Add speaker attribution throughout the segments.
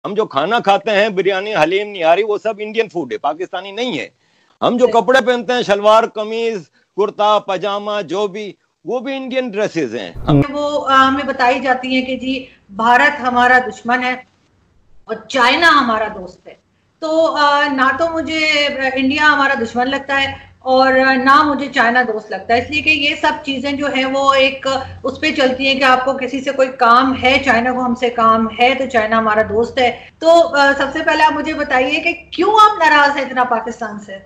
Speaker 1: ہم جو کھانا کھاتے ہیں بریانی حلیم نہاری وہ سب انڈین فوڈ ہے, پاکستانی نہیں ہے. ہم جو کپڑے پہنتے ہیں شلوار قمیض کرتا پاجامہ جو بھی, وہ بھی انڈین ڈریسز ہیں.
Speaker 2: وہ ہمیں بتائی جاتی ہیں کہ جی بھارت ہمارا دشمن ہے اور چائنا ہمارا دوست ہے. تو نہ تو مجھے انڈیا ہمارا دشمن لگتا ہے اور نہ مجھے چائنا دوست لگتا ہے, اس لیے کہ یہ سب چیزیں جو ہیں وہ ایک اس پہ چلتی ہیں کہ آپ کو کسی سے کوئی کام ہے, چائنا کو ہم سے کام ہے تو چائنا ہمارا دوست ہے. تو سب سے پہلے آپ مجھے بتائیے کہ کیوں آپ ناراض ہیں اتنا پاکستان سے؟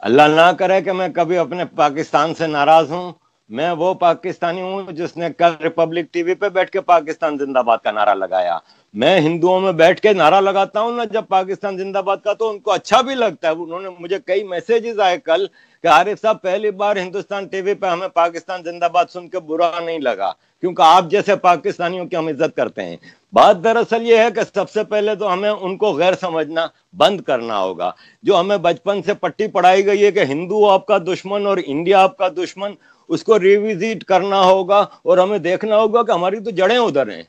Speaker 1: اللہ نہ کرے کہ میں کبھی اپنے پاکستان سے ناراض ہوں. میں وہ پاکستانی ہوں جس نے کل ریپبلک ٹی وی پہ بیٹھ کے پاکستان زندہ باد کا نعرہ لگایا. میں ہندوؤں میں بیٹھ کے نعرہ لگاتا ہوں نا جب پاکستان زندہ باد کا, تو ان کو اچھا بھی لگتا ہے. انہوں نے مجھے کئی میسیجز آئے کل کہ عارف صاحب پہلی بار ہندوستان ٹی وی پہ ہمیں پاکستان زندہ باد سن کے برا نہیں لگا, کیونکہ آپ جیسے پاکستانیوں کی ہم عزت کرتے ہیں. بات دراصل یہ ہے کہ سب سے پہلے تو ہمیں ان کو غیر سمجھنا بند کرنا ہوگا. جو ہمیں بچپن سے پٹی پڑھائی گئی ہے کہ ہندو آپ کا دشمن اور انڈیا آپ کا دشمن, اس کو ریوزٹ کرنا ہوگا اور ہمیں دیکھنا ہوگا کہ ہماری تو جڑیں ادھر ہیں,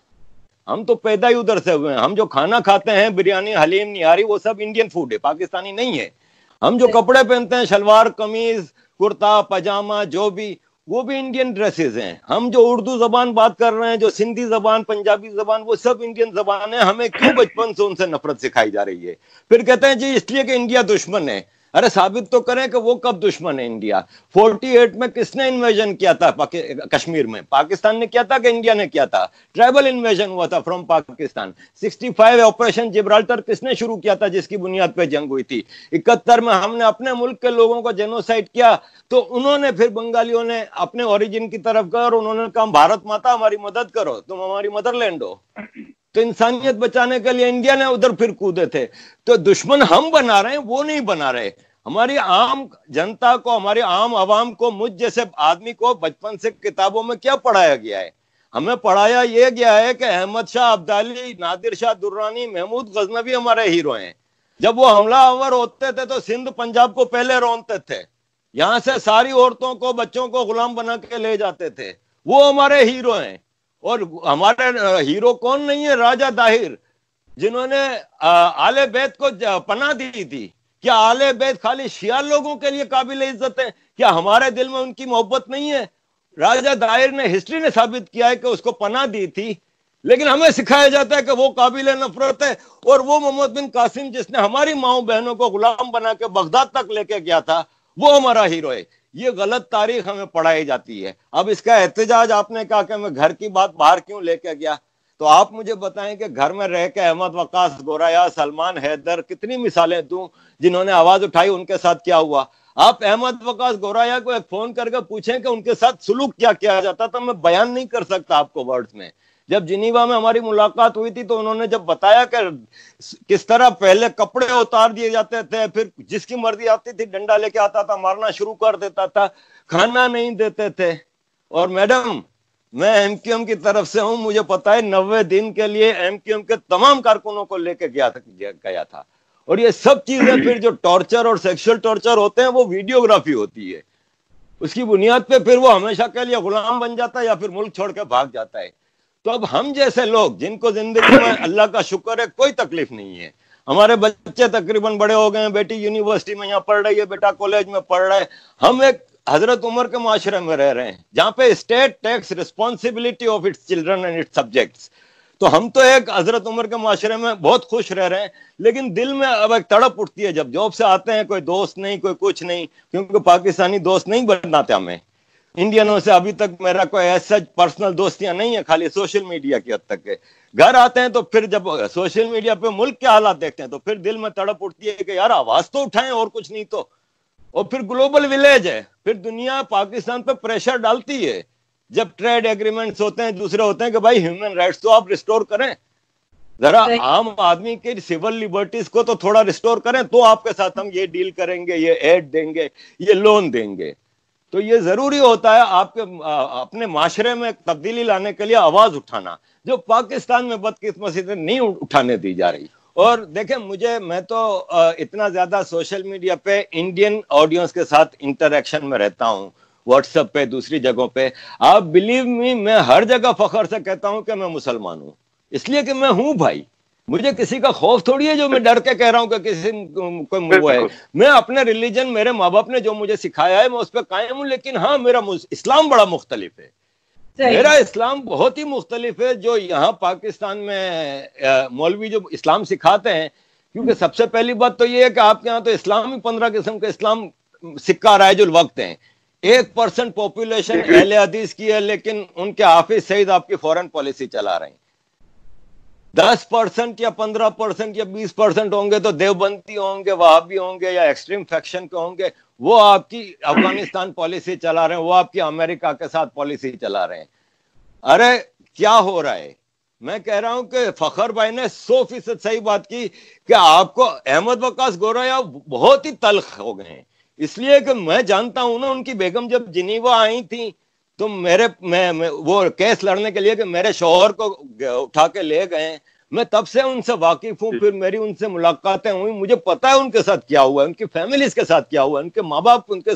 Speaker 1: ہم تو پیدا ہی ادھر سے ہوئے ہیں. ہم جو کھانا کھاتے ہیں بریانی حلیم نہاری وہ سب انڈین فوڈ ہے, پاکستانی نہیں ہے. ہم جو کپڑے پہنتے ہیں شلوار قمیض کرتا پاجامہ جو بھی, وہ بھی انڈین ڈریسز ہیں. ہم جو اردو زبان بات کر رہے ہیں, جو سندھی زبان پنجابی زبان, وہ سب انڈین زبان ہے. ہمیں کیوں بچپن سے ان سے نفرت سکھائی جا رہی ہے؟ پھر کہتے ہیں جی اس لیے کہ انڈیا دشمن ہے. ارے ثابت تو کریں کہ وہ کب دشمن ہے انڈیا. 48 میں کس نے انویژن کیا تھا کشمیر میں؟ پاکستان نے کیا تھا کہ انڈیا نے کیا تھا؟ ٹرائبل انویژن ہوا تھا فرام پاکستان. 65 آپریشن جبرالٹر کس نے شروع کیا تھا جس کی بنیاد پہ جنگ ہوئی تھی؟ 71 میں ہم نے اپنے ملک کے لوگوں کو جینوسائڈ کیا, تو انہوں نے پھر بنگالیوں نے اپنے اوریجن کی طرف گئے اور انہوں نے کہا بھارت ماتا ہماری مدد کرو, تم ہماری مدر لینڈ ہو. تو انسانیت بچانے کے لیے انڈیا نے ادھر پھر کودے تھے. تو دشمن ہم بنا رہے ہیں, وہ نہیں بنا رہے. ہماری عام جنتا کو, ہمارے عام عوام کو, مجھ جیسے آدمی کو بچپن سے کتابوں میں کیا پڑھایا گیا ہے؟ ہمیں پڑھایا یہ گیا ہے کہ احمد شاہ ابدالی, نادر شاہ درانی, محمود غزنوی ہمارے ہیرو ہیں. جب وہ حملہ آور ہوتے تھے تو سندھ پنجاب کو پہلے رونتے تھے, یہاں سے ساری عورتوں کو بچوں کو غلام بنا کے لے جاتے تھے. وہ ہمارے ہیرو ہیں. اور ہمارے ہیرو کون نہیں ہے؟ راجہ طاہر, جنہوں نے آل بیت کو پناہ دی تھی. کیا آل بیت خالی شیعہ لوگوں کے لیے قابل عزت ہے؟ کیا ہمارے دل میں ان کی محبت نہیں ہے؟ راجہ طاہر نے, ہسٹری نے ثابت کیا ہے کہ اس کو پناہ دی تھی, لیکن ہمیں سکھایا جاتا ہے کہ وہ قابل نفرت ہے. اور وہ محمد بن قاسم جس نے ہماری ماؤں بہنوں کو غلام بنا کے بغداد تک لے کے گیا تھا, وہ ہمارا ہیرو ہے. یہ غلط تاریخ ہمیں پڑھائی جاتی ہے. اب اس کا احتجاج, آپ نے کہا کہ میں گھر کی بات باہر کیوں لے کے گیا, تو آپ مجھے بتائیں کہ گھر میں رہ کے احمد وقاص گورایا, سلمان حیدر, کتنی مثالیں دوں جنہوں نے آواز اٹھائی, ان کے ساتھ کیا ہوا؟ آپ احمد وقاص گورایا کو ایک فون کر کے پوچھیں کہ ان کے ساتھ سلوک کیا کیا جاتا تھا. میں بیان نہیں کر سکتا آپ کو ورڈز میں. جب جنیوا میں ہماری ملاقات ہوئی تھی تو انہوں نے جب بتایا کہ کس طرح پہلے کپڑے اتار دیے جاتے تھے, پھر جس کی مرضی آتی تھی ڈنڈا لے کے آتا تھا, مارنا شروع کر دیتا تھا, کھانا نہیں دیتے تھے. اور میڈم, میں ایم کیو ایم کی طرف سے ہوں, مجھے پتا ہے 90 دن کے لیے ایم کیو ایم کے تمام کارکنوں کو لے کے گیا تھا. اور یہ سب چیزیں پھر جو ٹارچر اور سیکشل ٹارچر ہوتے ہیں وہ ویڈیوگرافی ہوتی ہے. اس کی بنیاد پہ پھر وہ ہمیشہ کے لیے غلام بن جاتا ہے یا پھر ملک چھوڑ کے بھاگ جاتا ہے. تو اب ہم جیسے لوگ جن کو زندگی میں اللہ کا شکر ہے کوئی تکلیف نہیں ہے, ہمارے بچے تقریباً بڑے ہو گئے ہیں, بیٹی یونیورسٹی میں یہاں پڑھ رہی ہے, بیٹا کالج میں پڑھ رہا ہے, ہم ایک حضرت عمر کے معاشرے میں رہ رہے ہیں جہاں پہ state takes responsibility of its children and its subjects. تو ہم تو ایک حضرت عمر کے معاشرے میں بہت خوش رہ رہے ہیں, لیکن دل میں اب ایک تڑپ اٹھتی ہے جب جاب سے آتے ہیں, کوئی دوست نہیں, کوئی کچھ نہیں, کیونکہ پاکستانی دوست نہیں بناتے ہمیں. انڈینوں سے ابھی تک میرا کوئی ایسا پرسنل دوستیاں نہیں ہیں, خالی سوشل میڈیا کی حد تک کے. گھر آتے ہیں تو پھر جب سوشل میڈیا پہ ملک کے حالات دیکھتے ہیں تو پھر دل میں تڑپ اٹھتی ہے کہ یار آواز تو اٹھائیں اور کچھ نہیں تو. اور پھر گلوبل ولیج ہے, پھر دنیا پاکستان پہ پریشر ڈالتی ہے جب ٹریڈ ایگریمنٹس ہوتے ہیں, دوسرے ہوتے ہیں کہ بھائی ہیومن رائٹس تو آپ ریسٹور کریں, ذرا عام آدمی کی سول لبرٹیز کو تو تھوڑا ریسٹور کریں, تو آپ کے ساتھ ہم یہ ڈیل کریں گے, یہ ایڈ دیں گے, یہ لون دیں گے. تو یہ ضروری ہوتا ہے آپ کے اپنے معاشرے میں تبدیلی لانے کے لیے آواز اٹھانا, جو پاکستان میں بدقسمتی سے نہیں اٹھانے دی جا رہی. اور دیکھیں میں تو اتنا زیادہ سوشل میڈیا پہ انڈین آڈینس کے ساتھ انٹریکشن میں رہتا ہوں, واٹس ایپ پہ, دوسری جگہوں پہ. آپ بلیو می, میں ہر جگہ فخر سے کہتا ہوں کہ میں مسلمان ہوں, اس لیے کہ میں ہوں بھائی. مجھے کسی کا خوف تھوڑی ہے جو میں ڈر کے کہہ رہا ہوں کہ کسی کوئی وہ ہے. میں اپنے ریلیجن، میرے ماں باپ نے جو مجھے سکھایا ہے میں اس پہ قائم ہوں، لیکن ہاں میرا اسلام بڑا مختلف ہے. میرا اسلام بہت ہی مختلف ہے جو یہاں پاکستان میں مولوی جو اسلام سکھاتے ہیں. کیونکہ سب سے پہلی بات تو یہ ہے کہ آپ کے یہاں تو اسلام ہی 15 قسم کا اسلام سکہ رائج الوقت ہیں. 1% پاپولیشن اہل حدیث کی ہے، لیکن ان کے حافظ سعید آپ کی فورن پالیسی چلا رہے ہیں. 10% یا 15% یا 20% ہوں گے تو دیوبندی ہوں گے، وہابی ہوں گے یا ایکسٹریم فیکشن کے ہوں گے، وہ آپ کی افغانستان پالیسی چلا رہے ہیں، وہ آپ کی امریکہ کے ساتھ پالیسی چلا رہے ہیں. ارے کیا ہو رہا ہے؟ میں کہہ رہا ہوں کہ فخر بھائی نے 100% صحیح بات کی کہ آپ کو احمد وقاص گوریا بہت ہی تلخ ہو گئے ہیں. اس لیے کہ میں جانتا ہوں نا، ان کی بیگم جب جنیوا آئی تھی تو میں وہ کیس لڑنے کے لیے کہ میرے شوہر کو اٹھا کے لے گئے، میں تب سے ان سے واقف ہوں. پھر میری ان سے ملاقاتیں ہوئی، مجھے پتا ہے ان کے ساتھ کیا ہوا ہے، ان کی فیملیز کے ساتھ کیا ہوا ہے، ان کے ماں باپ، ان کے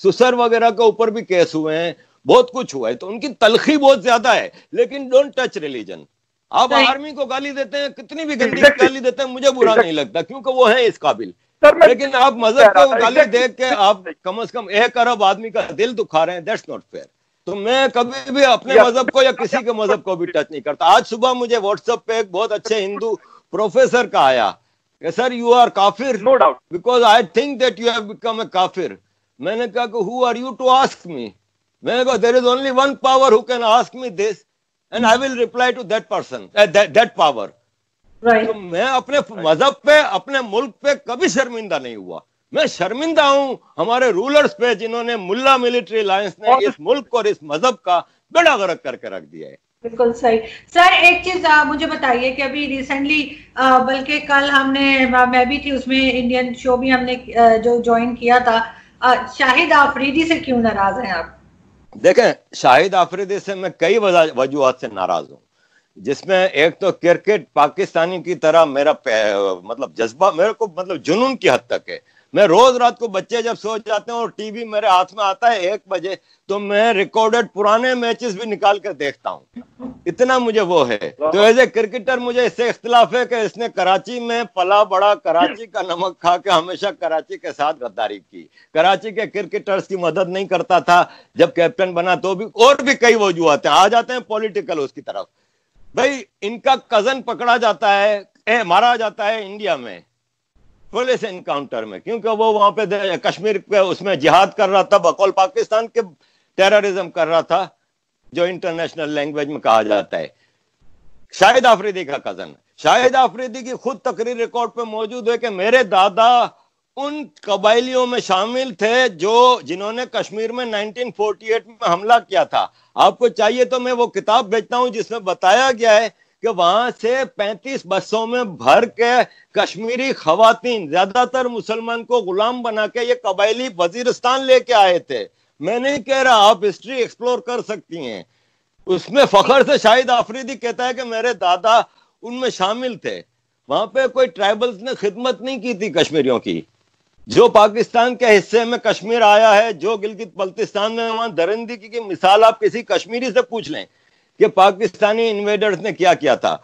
Speaker 1: سسر وغیرہ کے اوپر بھی کیس ہوئے ہیں، بہت کچھ ہوا ہے. تو ان کی تلخی بہت زیادہ ہے، لیکن ڈونٹ ٹچ ریلیجن. آپ آرمی کو گالی دیتے ہیں، کتنی بھی گندی گالی دیتے ہیں، مجھے برا نہیں لگتا کیونکہ وہ ہیں اس قابل. لیکن آپ مذہب کو گالی دیکھ کے آپ کم از کم 1 ارب آدمی کا دل دکھا رہے ہیں. That's not fair. تو میں کبھی بھی اپنے مذہب کو یا کسی کے مذہب کو بھی ٹچ نہیں کرتا. آج صبح مجھے واٹس ایپ پہ ایک بہت اچھے ہندو پروفیسر کا آیا کہ سر یو آر کافر because I think that you have become a کافر. میں نے کہا کہ who are you to ask me? میں نے کہا there is only one power who can ask me this and I will reply to that person that power. تو میں اپنے مذہب پہ، اپنے ملک پہ کبھی شرمندہ نہیں ہوا. میں شرمندہ ہوں ہمارے رولرز پہ جنہوں نے ملا ملٹری لائنس نے اس ملک اور اس مذہب کا بیڑا غرق کر کے رکھ دیا ہے.
Speaker 2: بالکل صحیح. سر ایک چیز مجھے بتائیے کہ ابھی ریسنٹلی بلکہ کل ہم نے، میں بھی تھی اس میں، انڈین شو بھی ہم نے جو جوائن کیا تھا، شاہد آفریدی سے کیوں ناراض ہیں آپ؟
Speaker 1: دیکھیں، شاہد آفریدی سے میں کئی وجوہات سے ناراض ہوں، جس میں ایک تو کرکٹ پاکستانی کی طرح میرا مطلب جذبہ میرے کو مطلب جنون کی حد تک ہے. میں روز رات کو بچے جب سو جاتے ہیں اور ٹی وی میرے ہاتھ میں آتا ہے 1 بجے تو میں ریکارڈڈ پرانے میچز بھی نکال کر دیکھتا ہوں. اتنا مجھے وہ ہے. تو ایز اے کرکٹر مجھے اس سے اختلاف ہے کہ اس نے کراچی میں پلا بڑا، کراچی کا نمک کھا کے ہمیشہ کراچی کے ساتھ غداری کی، کراچی کے کرکٹرز کی مدد نہیں کرتا تھا جب کیپٹن بنا. تو بھی اور بھی کئی وجوہات ہیں. آ جاتے ہیں پولیٹیکل اس کی طرف. بھائی ان کا کزن پکڑا جاتا ہے، مارا جاتا ہے انڈیا میں پولیس انکاؤنٹر میں، کیونکہ وہ وہاں پہ کشمیر پہ اس میں جہاد کر رہا تھا، بقول پاکستان کے ٹیررزم کر رہا تھا جو انٹرنیشنل لینگویج میں کہا جاتا ہے. شاہد آفریدی کا کزن، شاہد آفریدی کی خود تقریر ریکارڈ پہ موجود ہے کہ میرے دادا ان قبائلیوں میں شامل تھے جنہوں نے کشمیر میں 1948 میں حملہ کیا تھا. آپ کو چاہیے تو میں وہ کتاب بھیجتا ہوں جس میں بتایا گیا ہے کہ وہاں سے 35 بسوں میں بھر کے کشمیری خواتین، زیادہ تر مسلمان، کو غلام بنا کے یہ قبائلی وزیرستان لے کے آئے تھے. میں نہیں کہہ رہا، آپ ہسٹری ایکسپلور کر سکتی ہیں. اس میں فخر سے شاہد آفریدی کہتا ہے کہ میرے دادا ان میں شامل تھے. وہاں پہ کوئی ٹرائبلز نے خدمت نہیں کی تھی کشمیریوں کی. جو پاکستان کے حصے میں کشمیر آیا ہے، جو گلگت بلتستان میں، وہاں درندگی کی مثال آپ کسی کشمیری سے پوچھ لیں کہ پاکستانی انویڈرز نے کیا کیا تھا.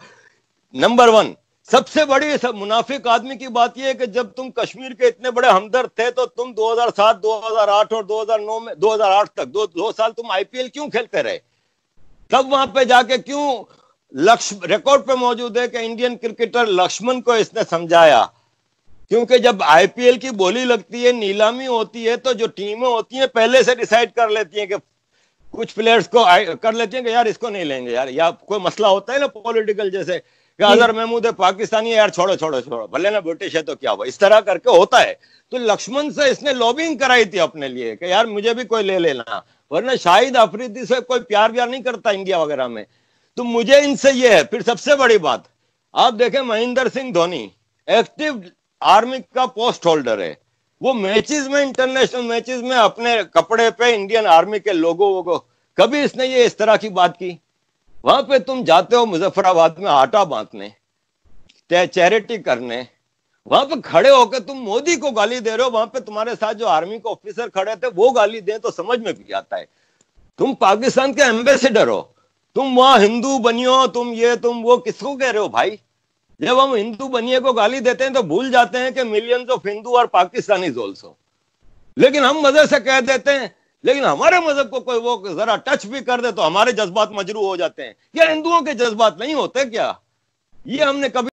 Speaker 1: نمبر 1 سب سے بڑی منافق آدمی کی بات یہ ہے کہ جب تم کشمیر کے اتنے بڑے ہمدرد تھے تو تم 2007، 2008 اور 2009 میں 2008 تک دو سال تم IPL کیوں کھیلتے رہے؟ تب وہاں پہ جا کے کیوں ریکارڈ پہ موجود ہے کہ انڈین کرکٹر لکشمن کو اس نے سمجھایا، کیونکہ جب IPL کی بولی لگتی ہے، نیلامی ہوتی ہے، تو جو ٹیمیں ہوتی ہیں پہلے سے ڈیسائیڈ کر لیتی ہیں کہ کچھ پلیئرز کو کر لیتی ہیں کہ یار اس کو نہیں لیں گے یار، یا کوئی مسئلہ ہوتا ہے نا پولیٹیکل، جیسے کہ اظہر محمود ہے پاکستانی ہے یار، چھوڑو بھلے نا برٹش ہے تو کیا ہوا، اس طرح کر کے ہوتا ہے. تو لکشمن سے اس نے لوبنگ کرائی تھی اپنے لیے کہ یار مجھے بھی کوئی لے لینا، ورنہ شاہد آفریدی سے کوئی پیار نہیں کرتا انڈیا وغیرہ میں. تو مجھے ان سے یہ ہے. پھر سب سے بڑی بات آپ دیکھیں، مہندر سنگھ دھونی ایکٹیو آرمی کا پوسٹ ہولڈر ہے. وہ میچز میں، انٹرنیشنل میچز میں اپنے کپڑے پہ انڈین آرمی کے لوگوں کو، کبھی اس نے یہ اس طرح کی بات کی؟ وہاں پہ تم جاتے ہو مظفر آباد میں آٹا باندھنے، چیریٹی کرنے، وہاں پہ کھڑے ہو کے تم مودی کو گالی دے رہے ہو. وہاں پہ تمہارے ساتھ جو آرمی کے آفیسر کھڑے تھے وہ گالی دیں تو سمجھ میں بھی آتا ہے. تم پاکستان کے ایمبیسیڈر ہو، تم وہاں ہندو بنیو، تم یہ تم وہ، کس کو کہہ رہے ہو بھائی؟ جب ہم ہندو بنیے کو گالی دیتے ہیں تو بھول جاتے ہیں کہ ملینز آف ہندو اور پاکستانیز آلسو. لیکن ہم مزے سے کہہ دیتے ہیں، لیکن ہمارے مذہب کو کوئی وہ ذرا ٹچ بھی کر دے تو ہمارے جذبات مجروح ہو جاتے ہیں. یا ہندوؤں کے جذبات نہیں ہوتے کیا؟ یہ ہم نے کبھی